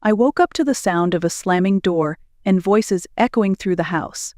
I woke up to the sound of a slamming door and voices echoing through the house.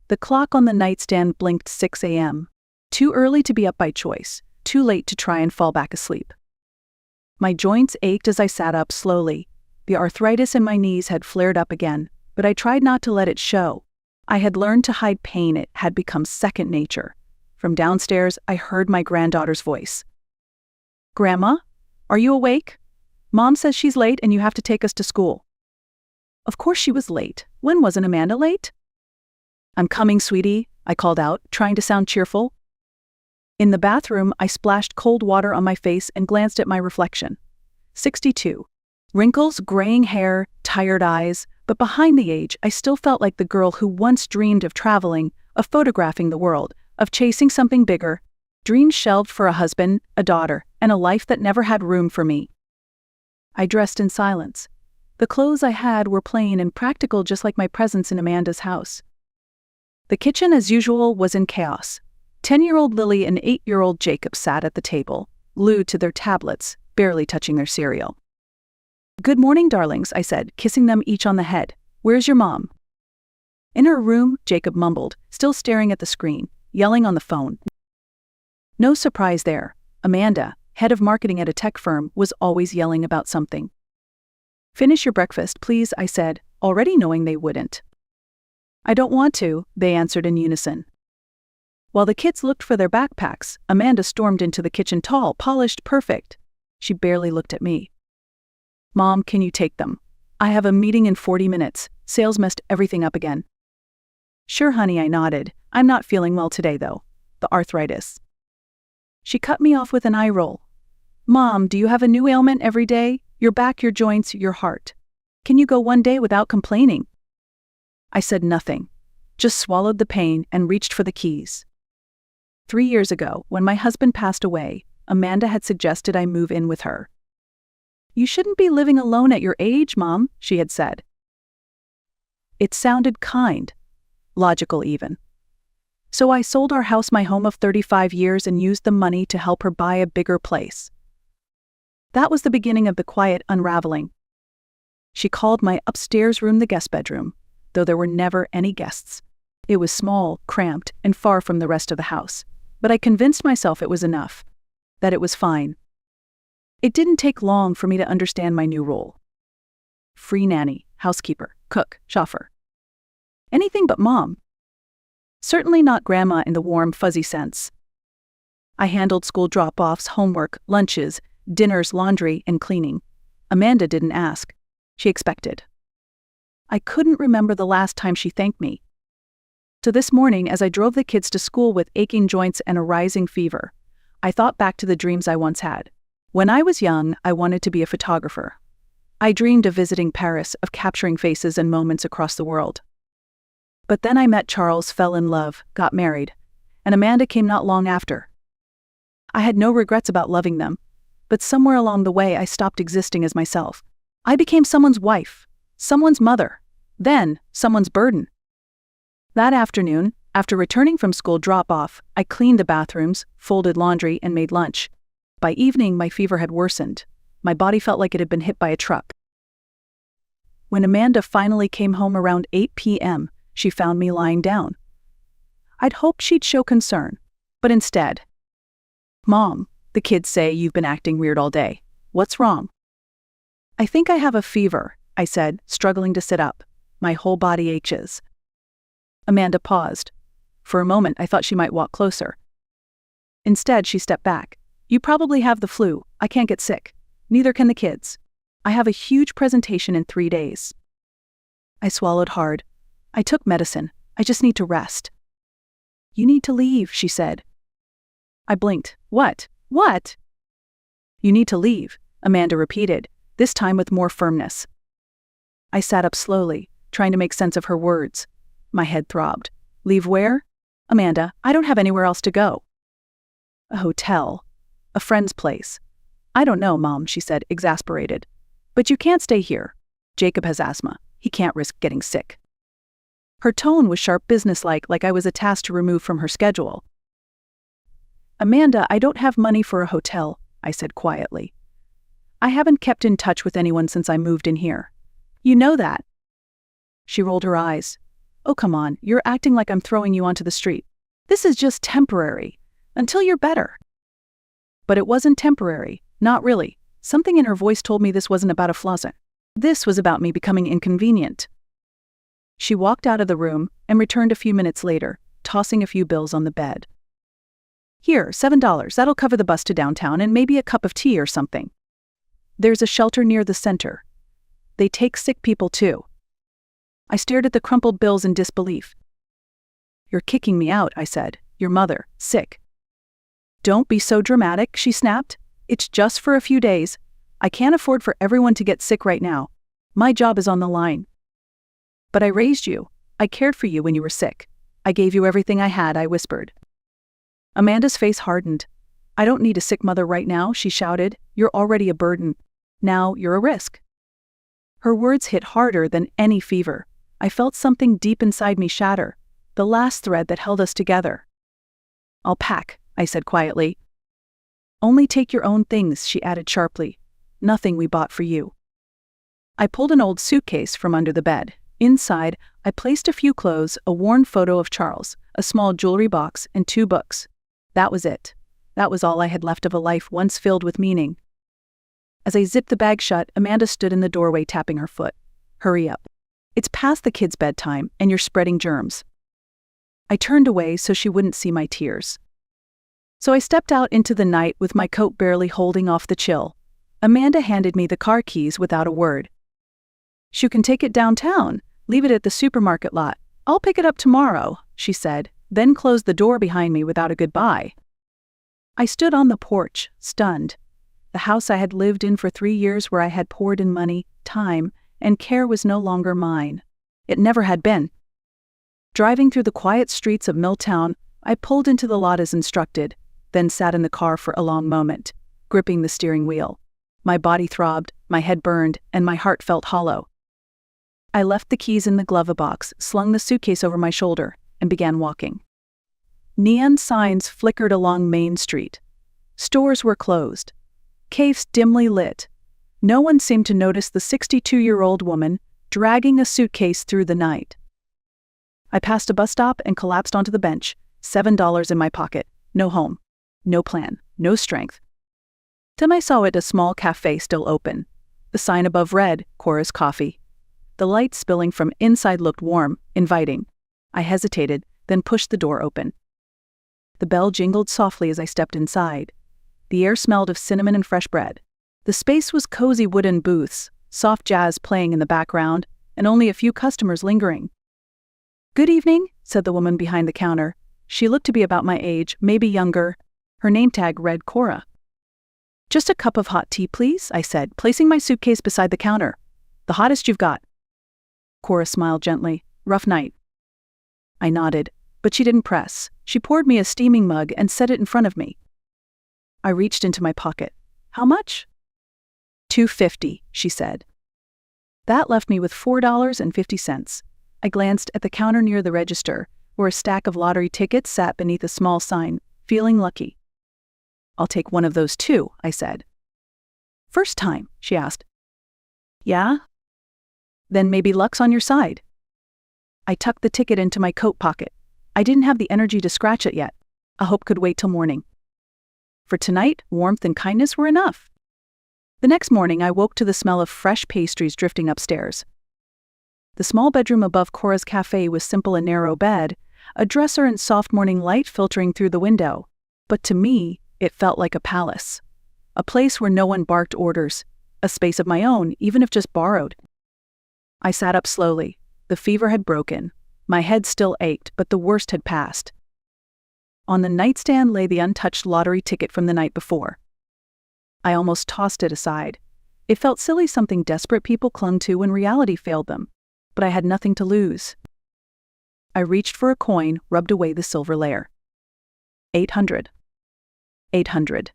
The clock on the nightstand blinked 6 a.m. Too early to be up by choice, too late to try and fall back asleep. My joints ached as I sat up slowly. The arthritis in my knees had flared up again, but I tried not to let it show. I had learned to hide pain. It had become second nature. From downstairs, I heard my granddaughter's voice. "Grandma, are you awake? Mom says she's late and you have to take us to school." Of course she was late. When wasn't Amanda late? "I'm coming, sweetie," I called out, trying to sound cheerful. In the bathroom, I splashed cold water on my face and glanced at my reflection. 62. Wrinkles, graying hair, tired eyes, but behind the age, I still felt like the girl who once dreamed of traveling, of photographing the world, of chasing something bigger, dreams shelved for a husband, a daughter, and a life that never had room for me. I dressed in silence. The clothes I had were plain and practical, just like my presence in Amanda's house. The kitchen, as usual, was in chaos. 10-year-old Lily and 8-year-old Jacob sat at the table, glued to their tablets, barely touching their cereal. "Good morning, darlings," I said, kissing them each on the head. "Where's your mom?" "In her room," Jacob mumbled, still staring at the screen, yelling on the phone. No surprise there. Amanda, head of marketing at a tech firm, was always yelling about something. "Finish your breakfast, please," I said, already knowing they wouldn't. "I don't want to," they answered in unison. While the kids looked for their backpacks, Amanda stormed into the kitchen, tall, polished, perfect. She barely looked at me. "Mom, can you take them? I have a meeting in 40 minutes. Sales messed everything up again." "Sure, honey," I nodded. "I'm not feeling well today, though. The arthritis." She cut me off with an eye roll. "Mom, do you have a new ailment every day? Your back, your joints, your heart. Can you go one day without complaining?" I said nothing, just swallowed the pain and reached for the keys. 3 years ago, when my husband passed away, Amanda had suggested I move in with her. "You shouldn't be living alone at your age, Mom," she had said. It sounded kind, logical even. So I sold our house, my home of 35 years, and used the money to help her buy a bigger place. That was the beginning of the quiet unraveling. She called my upstairs room the guest bedroom, though there were never any guests. It was small, cramped, and far from the rest of the house. But I convinced myself it was enough, that it was fine. It didn't take long for me to understand my new role. Free nanny, housekeeper, cook, chauffeur. Anything but mom. Certainly not grandma in the warm, fuzzy sense. I handled school drop-offs, homework, lunches, dinners, laundry, and cleaning. Amanda didn't ask. She expected. I couldn't remember the last time she thanked me. So this morning, as I drove the kids to school with aching joints and a rising fever, I thought back to the dreams I once had. When I was young, I wanted to be a photographer. I dreamed of visiting Paris, of capturing faces and moments across the world. But then I met Charles, fell in love, got married, and Amanda came not long after. I had no regrets about loving them, but somewhere along the way I stopped existing as myself. I became someone's wife, someone's mother, then someone's burden. That afternoon, after returning from school drop-off, I cleaned the bathrooms, folded laundry, and made lunch. By evening, my fever had worsened. My body felt like it had been hit by a truck. When Amanda finally came home around 8 p.m., she found me lying down. I'd hoped she'd show concern, but instead, "Mom, the kids say you've been acting weird all day. What's wrong?" "I think I have a fever," I said, struggling to sit up. "My whole body aches." Amanda paused. For a moment, I thought she might walk closer. Instead, she stepped back. "You probably have the flu. I can't get sick. Neither can the kids. I have a huge presentation in 3 days." I swallowed hard. "I took medicine. I just need to rest." "You need to leave," she said. I blinked. What? What?" "You need to leave," Amanda repeated, this time with more firmness. I sat up slowly, trying to make sense of her words. My head throbbed. "Leave where?" "Amanda, I don't have anywhere else to go." "A hotel. A friend's place." "I don't know, Mom," she said, exasperated. "But you can't stay here. Jacob has asthma. He can't risk getting sick." Her tone was sharp, businesslike, like I was a task to remove from her schedule. "Amanda, I don't have money for a hotel," I said quietly. "I haven't kept in touch with anyone since I moved in here. You know that." She rolled her eyes. "Oh, come on, you're acting like I'm throwing you onto the street. This is just temporary, until you're better." But it wasn't temporary, not really. Something in her voice told me this wasn't about a flossing. This was about me becoming inconvenient. She walked out of the room and returned a few minutes later, tossing a few bills on the bed. "Here, $7, that'll cover the bus to downtown and maybe a cup of tea or something. There's a shelter near the center. They take sick people too." I stared at the crumpled bills in disbelief. "You're kicking me out," I said. "Your mother, sick." "Don't be so dramatic," she snapped. "It's just for a few days. I can't afford for everyone to get sick right now. My job is on the line." "But I raised you. I cared for you when you were sick. I gave you everything I had," I whispered. Amanda's face hardened. "I don't need a sick mother right now," she shouted. "You're already a burden. Now you're a risk." Her words hit harder than any fever. I felt something deep inside me shatter, the last thread that held us together. "I'll pack," I said quietly. "Only take your own things," she added sharply. "Nothing we bought for you." I pulled an old suitcase from under the bed. Inside, I placed a few clothes, a worn photo of Charles, a small jewelry box, and 2 books. That was it. That was all I had left of a life once filled with meaning. As I zipped the bag shut, Amanda stood in the doorway tapping her foot. "Hurry up. It's past the kids' bedtime, and you're spreading germs." I turned away so she wouldn't see my tears. So I stepped out into the night with my coat barely holding off the chill. Amanda handed me the car keys without a word. "You can take it downtown. Leave it at the supermarket lot. I'll pick it up tomorrow," she said, then closed the door behind me without a goodbye. I stood on the porch, stunned. The house I had lived in for 3 years, where I had poured in money, time, and care, was no longer mine. It never had been. Driving through the quiet streets of Milltown, I pulled into the lot as instructed, then sat in the car for a long moment, gripping the steering wheel. My body throbbed, my head burned, and my heart felt hollow. I left the keys in the glove box, slung the suitcase over my shoulder, and began walking. Neon signs flickered along Main Street. Stores were closed. Cafes dimly lit. No one seemed to notice the 62-year-old woman dragging a suitcase through the night. I passed a bus stop and collapsed onto the bench, $7 in my pocket. No home. No plan. No strength. Then I saw it, a small cafe still open. The sign above read, "Cora's Coffee." The light spilling from inside looked warm, inviting. I hesitated, then pushed the door open. The bell jingled softly as I stepped inside. The air smelled of cinnamon and fresh bread. The space was cozy wooden booths, soft jazz playing in the background, and only a few customers lingering. "Good evening," said the woman behind the counter. She looked to be about my age, maybe younger. Her name tag read Cora. "Just a cup of hot tea, please," I said, placing my suitcase beside the counter. "The hottest you've got." Cora smiled gently. "Rough night." I nodded, but she didn't press. She poured me a steaming mug and set it in front of me. I reached into my pocket. "How much?" $2.50, she said. That left me with $4.50. I glanced at the counter near the register, where a stack of lottery tickets sat beneath a small sign, feeling lucky. "I'll take one of those too," I said. "First time?" she asked. "Yeah?" "Then maybe luck's on your side." I tucked the ticket into my coat pocket. I didn't have the energy to scratch it yet. A hope could wait till morning. For tonight, warmth and kindness were enough. The next morning, I woke to the smell of fresh pastries drifting upstairs. The small bedroom above Cora's Cafe was simple, a narrow bed, a dresser and soft morning light filtering through the window. But to me, it felt like a palace. A place where no one barked orders. A space of my own, even if just borrowed. I sat up slowly. The fever had broken. My head still ached, but the worst had passed. On the nightstand lay the untouched lottery ticket from the night before. I almost tossed it aside. It felt silly, something desperate people clung to when reality failed them. But I had nothing to lose. I reached for a coin, rubbed away the silver layer. 800. 800.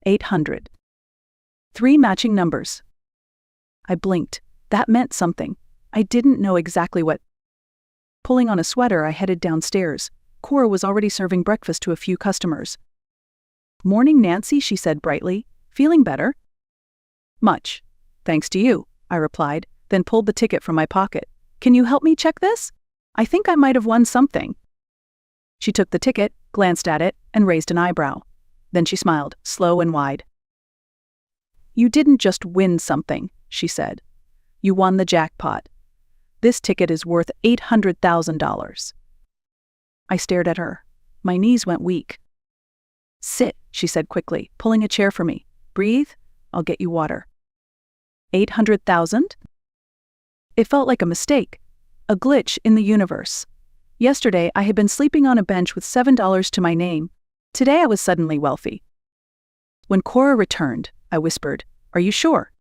800. 3 matching numbers. I blinked. That meant something. I didn't know exactly what. Pulling on a sweater, I headed downstairs. Cora was already serving breakfast to a few customers. "Morning, Nancy," she said brightly. "Feeling better?" "Much. Thanks to you," I replied, then pulled the ticket from my pocket. "Can you help me check this? I think I might have won something." She took the ticket, glanced at it, and raised an eyebrow. Then she smiled, slow and wide. "You didn't just win something," she said. "You won the jackpot. This ticket is worth $800,000. I stared at her. My knees went weak. "Sit," she said quickly, pulling a chair for me. "Breathe. I'll get you water." 800,000? It felt like a mistake, a glitch in the universe. Yesterday, I had been sleeping on a bench with $7 to my name. Today, I was suddenly wealthy. When Cora returned, I whispered, "Are you sure?"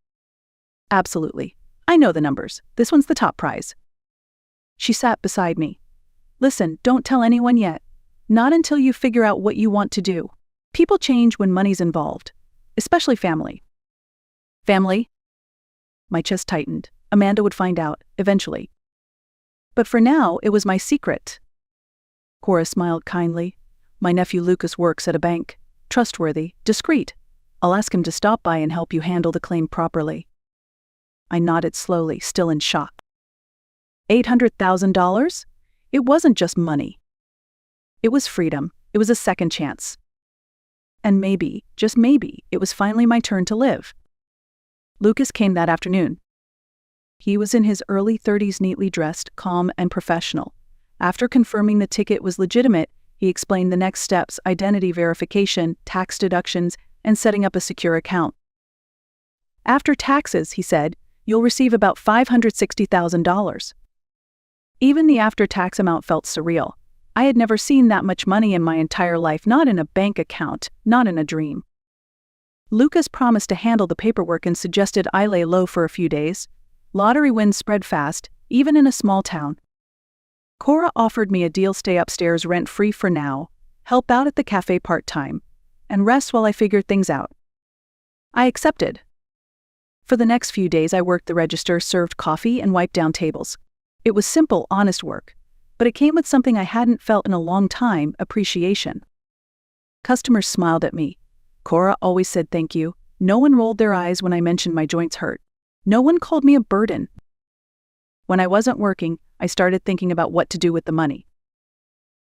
"Absolutely. I know the numbers. This one's the top prize." She sat beside me. "Listen, don't tell anyone yet. Not until you figure out what you want to do. People change when money's involved, especially family." "Family?" My chest tightened. Amanda would find out, eventually. But for now, it was my secret. Cora smiled kindly. "My nephew Lucas works at a bank. Trustworthy, discreet. I'll ask him to stop by and help you handle the claim properly." I nodded slowly, still in shock. $800,000? It wasn't just money. It was freedom. It was a second chance. And maybe, just maybe, it was finally my turn to live. Lucas came that afternoon. He was in his early 30s, neatly dressed, calm, and professional. After confirming the ticket was legitimate, he explained the next steps: identity verification, tax deductions, and setting up a secure account. "After taxes," he said, "you'll receive about $560,000. Even the after-tax amount felt surreal. I had never seen that much money in my entire life, not in a bank account, not in a dream. Lucas promised to handle the paperwork and suggested I lay low for a few days. Lottery wins spread fast, even in a small town. Cora offered me a deal: stay upstairs rent-free for now, help out at the cafe part-time, and rest while I figured things out. I accepted. For the next few days, I worked the register, served coffee, and wiped down tables. It was simple, honest work, but it came with something I hadn't felt in a long time: appreciation. Customers smiled at me. Cora always said thank you. No one rolled their eyes when I mentioned my joints hurt. No one called me a burden. When I wasn't working, I started thinking about what to do with the money.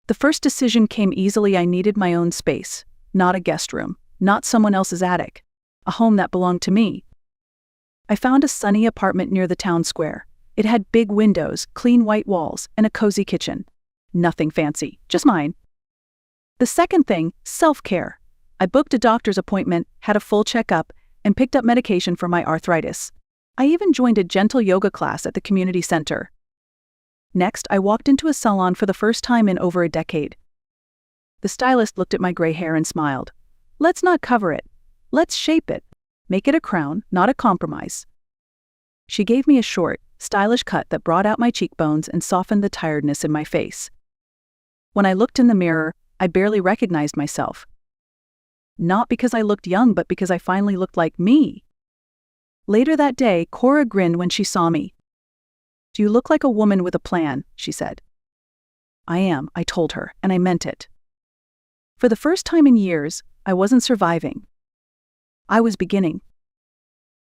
The first decision came easily. I needed my own space, not a guest room, not someone else's attic, a home that belonged to me. I found a sunny apartment near the town square. It had big windows, clean white walls, and a cozy kitchen. Nothing fancy, just mine. The second thing, self-care. I booked a doctor's appointment, had a full checkup, and picked up medication for my arthritis. I even joined a gentle yoga class at the community center. Next, I walked into a salon for the first time in over a decade. The stylist looked at my gray hair and smiled. "Let's not cover it. Let's shape it. Make it a crown, not a compromise." She gave me a short, stylish cut that brought out my cheekbones and softened the tiredness in my face. When I looked in the mirror, I barely recognized myself. Not because I looked young, but because I finally looked like me. Later that day, Cora grinned when she saw me. "You look like a woman with a plan," she said. "I am," I told her, and I meant it. For the first time in years, I wasn't surviving. I was beginning.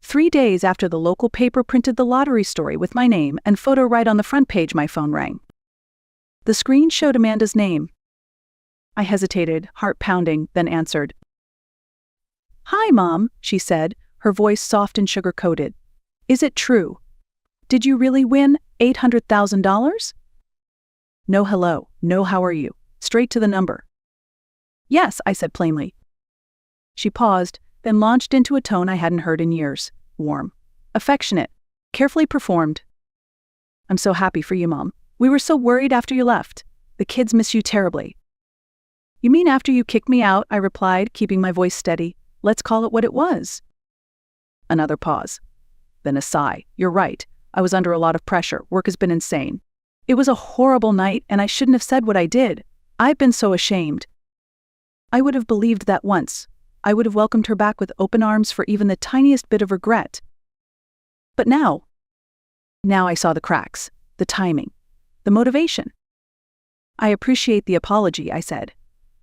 3 days after the local paper printed the lottery story with my name and photo right on the front page, my phone rang. The screen showed Amanda's name. I hesitated, heart pounding, then answered. "Hi, Mom," she said, her voice soft and sugar-coated. "Is it true? Did you really win $800,000? No hello, no how are you, straight to the number." "Yes," I said plainly. She paused, then launched into a tone I hadn't heard in years. Warm, affectionate, carefully performed. "I'm so happy for you, Mom. We were so worried after you left. The kids miss you terribly." "You mean after you kicked me out?" I replied, keeping my voice steady. "Let's call it what it was." Another pause. Then a sigh. "You're right. I was under a lot of pressure. Work has been insane. It was a horrible night, and I shouldn't have said what I did. I've been so ashamed." I would have believed that once. I would have welcomed her back with open arms for even the tiniest bit of regret. But now I saw the cracks, the timing, the motivation. "I appreciate the apology," I said.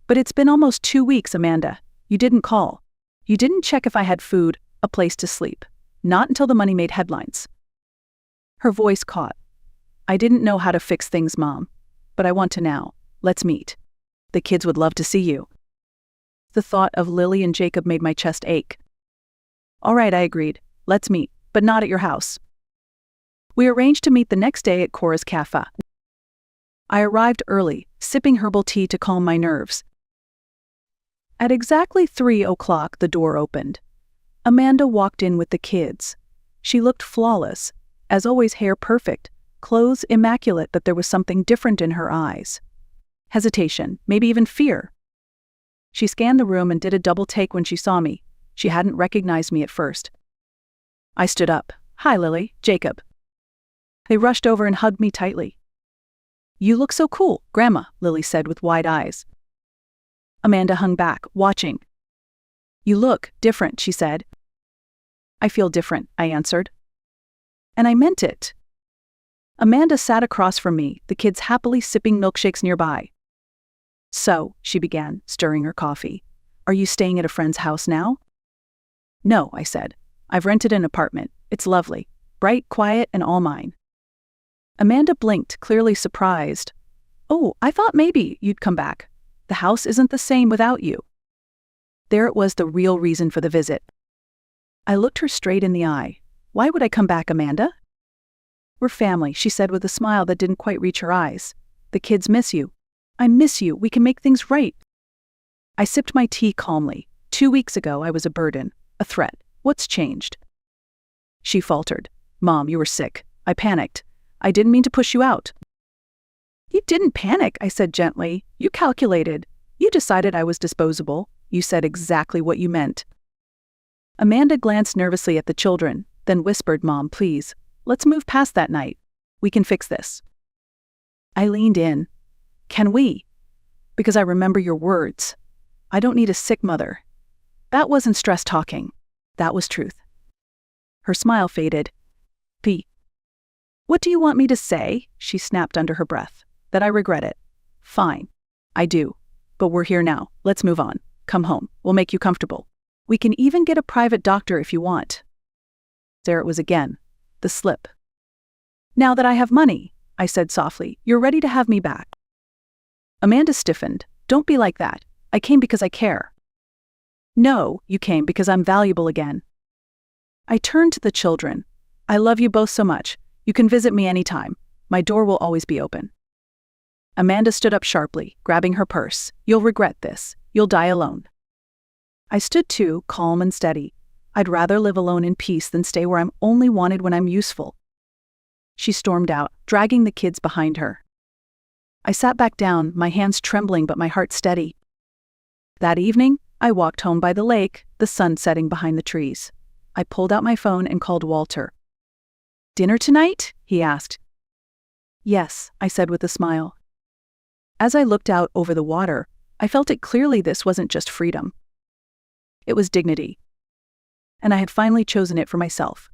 "But it's been almost 2 weeks, Amanda. You didn't call. You didn't check if I had food, a place to sleep. Not until the money made headlines." Her voice caught. I didn't know how to fix things, Mom. But I want to now. Let's meet. The kids would love to see you. The thought of Lily and Jacob made my chest ache. All right, I agreed. Let's meet, but not at your house. We arranged to meet the next day at Cora's Cafe. I arrived early, sipping herbal tea to calm my nerves. At exactly 3 o'clock, the door opened. Amanda walked in with the kids. She looked flawless, as always, hair perfect, clothes immaculate, but there was something different in her eyes. Hesitation, maybe even fear. She scanned the room and did a double take when she saw me. She hadn't recognized me at first. I stood up. Hi, Lily, Jacob. They rushed over and hugged me tightly. You look so cool, Grandma, Lily said with wide eyes. Amanda hung back, watching. You look different, she said. I feel different, I answered. And I meant it. Amanda sat across from me, the kids happily sipping milkshakes nearby. So, she began, stirring her coffee. Are you staying at a friend's house now? No, I said. I've rented an apartment. It's lovely. Bright, quiet, and all mine. Amanda blinked, clearly surprised. Oh, I thought maybe you'd come back. The house isn't the same without you. There it was, the real reason for the visit. I looked her straight in the eye. Why would I come back, Amanda? We're family, she said with a smile that didn't quite reach her eyes. The kids miss you. I miss you. We can make things right. I sipped my tea calmly. 2 weeks ago, I was a burden, a threat. What's changed? She faltered. Mom, you were sick. I panicked. I didn't mean to push you out. You didn't panic, I said gently. You calculated. You decided I was disposable. You said exactly what you meant. Amanda glanced nervously at the children, then whispered, Mom, please, let's move past that night. We can fix this. I leaned in. Can we? Because I remember your words. I don't need a sick mother. That wasn't stress talking. That was truth. Her smile faded. P. What do you want me to say? She snapped under her breath. That I regret it. Fine. I do. But we're here now. Let's move on. Come home. We'll make you comfortable. We can even get a private doctor if you want. There it was again. The slip. Now that I have money, I said softly, you're ready to have me back. Amanda stiffened. Don't be like that. I came because I care. No, you came because I'm valuable again. I turned to the children. I love you both so much. You can visit me anytime. My door will always be open. Amanda stood up sharply, grabbing her purse. You'll regret this. You'll die alone. I stood too, calm and steady. I'd rather live alone in peace than stay where I'm only wanted when I'm useful. She stormed out, dragging the kids behind her. I sat back down, my hands trembling but my heart steady. That evening, I walked home by the lake, the sun setting behind the trees. I pulled out my phone and called Walter. Dinner tonight? He asked. Yes, I said with a smile. As I looked out over the water, I felt it clearly. This wasn't just freedom. It was dignity. And I had finally chosen it for myself.